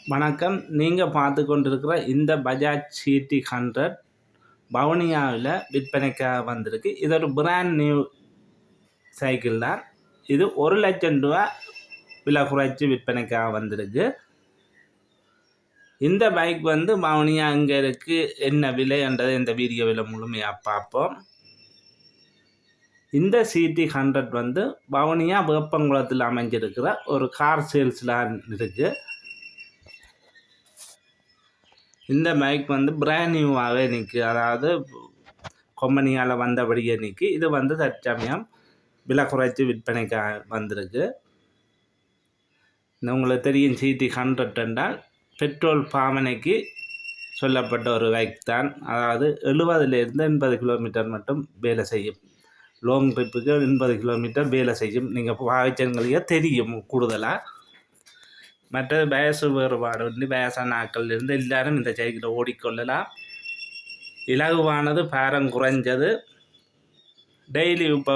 வணக்கம். நீங்கள் பார்த்து கொண்டிருக்கிற இந்த பஜாஜ் சிடி 100 வவுனியாவில் விற்பனைக்காக வந்திருக்கு. இது ஒரு பிராண்ட் நியூ சைக்கிள் தான். இது 1,00,000 ரூபா விலை குறைச்சி விற்பனைக்காக வந்திருக்கு. இந்த பைக் வவுனியா அங்கே இருக்குது, என்ன விலை என்றதை இந்த வீடியோவில் முழுமையாக பார்ப்போம். இந்த சிடி 100 வவுனியா வேப்பங்குளத்தில் அமைஞ்சிருக்கிற ஒரு கார் சேல்ஸில் இருக்குது. இந்த பைக் பிராண்ட் நியூவாகவே நிற்கு, அதாவது கம்பெனியால் வந்தபடியே நிற்கி. இது தற்சமயம் விலை குறைச்சி விற்பனைக்காக வந்திருக்கு. உங்களுக்கு தெரியும், சிடி 100 என்றால் பெட்ரோல் பாவனைக்கு சொல்லப்பட்ட ஒரு பைக் தான். அதாவது 70லேருந்து 80 கிலோமீட்டர் மட்டும் வேலை செய்யும். லாங் ட்ரிப்புக்கு 80 கிலோமீட்டர் வேலை செய்யும். நீங்கள் பாவிச்சவங்களையே தெரியும் கூடுதலாக. மற்றது வயசு வேறுபாடு வயசான ஆட்கள்லேருந்து எல்லாரும் இந்த சைக்கிளை ஓடிக்கொள்ளலாம். இலகுவானது, பாரம் குறைஞ்சது. டெய்லி இப்போ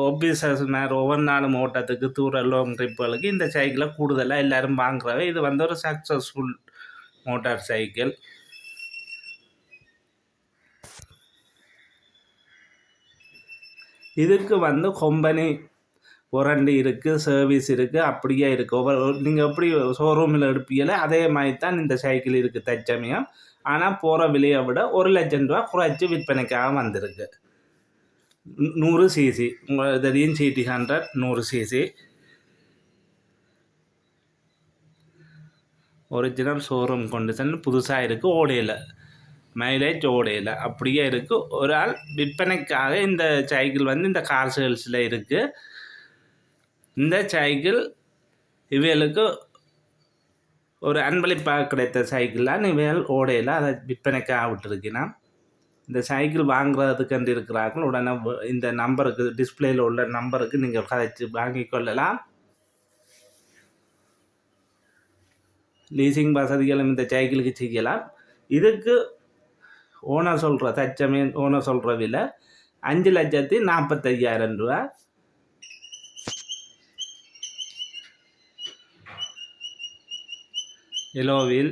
ஆஃபீஸர்ஸ் நேரம் ஒவ்வொரு நாளும் ஓட்டத்துக்கு தூர லாங் ட்ரிப்புகளுக்கு இந்த சைக்கிளை கூடுதலாக எல்லோரும் வாங்குறவை. இது ஒரு சக்ஸஸ்ஃபுல் மோட்டார் சைக்கிள். இதுக்கு கம்பெனி வாரண்டி இருக்குது, சர்வீஸ் இருக்குது, அப்படியே இருக்குது. நீங்கள் எப்படி ஷோரூமில் எடுப்பீங்களோ அதே மாதிரி தான் இந்த சைக்கிள் இருக்குது தற்சமயம். ஆனால் போகிற விலையை விட 1,00,000 ரூபா குறைச்சி விற்பனைக்காக வந்திருக்கு. 100 சிசி, உங்களுக்கு தெரியும் CD 100 100 CC. Original showroom condition, புதுசாக இருக்குது, ஓடையில் மைலேஜ் ஓடையில் அப்படியே இருக்குது. ஒரு ஆள் விற்பனைக்காக இந்த சைக்கிள் இந்த கார் சேல்ஸில் இருக்குது. இந்த சைக்கிள் இவைகளுக்கு ஒரு அன்பளிப்பாக கிடைத்த சைக்கிளாக இவைகள் ஓடையில் அதை விற்பனைக்காக விட்டுருக்கினா. இந்த சைக்கிள் வாங்குறதுக்கு இருக்கிறார்கள். உடனே இந்த நம்பருக்கு, டிஸ்பிளேயில் உள்ள நம்பருக்கு நீங்கள் கதைச்சி வாங்கி கொள்ளலாம். லீசிங் வசதிகளும் இந்த சைக்கிளுக்கு செய்யலாம். இதுக்கு ஓனர் சொல்கிற தச்சமயம் ஓனர் சொல்கிற விலை 5,45,000 ரூபா. எலோவில்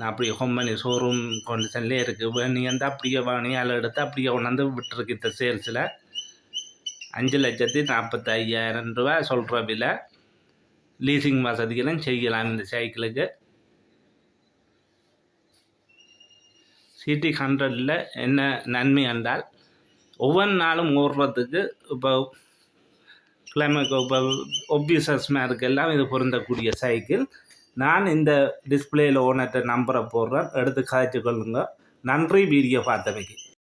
அப்படியே கம்பெனி ஷோரூம் கண்டிஷன்லேயே இருக்குது. நீங்கள் அப்படியே வவுனியாவில் எடுத்து அப்படியே கொண்டாந்து விட்டுருக்கு. இந்த சேல்ஸில் 5,45,000 ரூபா சொல்கிற விலை. லீசிங் வசதிகளும் செய்யலாம் இந்த சைக்கிளுக்கு. சிடி 100 என்ன நன்மை என்றால், ஒவ்வொரு நாளும் ஓடுறதுக்கு இப்போ கிளைமேட் இப்போ ஆஃபீஸர்ஸ் மேருக்கெல்லாம் இது பொருந்தக்கூடிய சைக்கிள். நான் இந்த டிஸ்பிளேயில் ஓனர்கிட்ட நம்பரை போடுறேன், எடுத்து காய்ச்சி கொள்ளுங்க. நன்றி வீடியோ பார்த்தவைக்கு.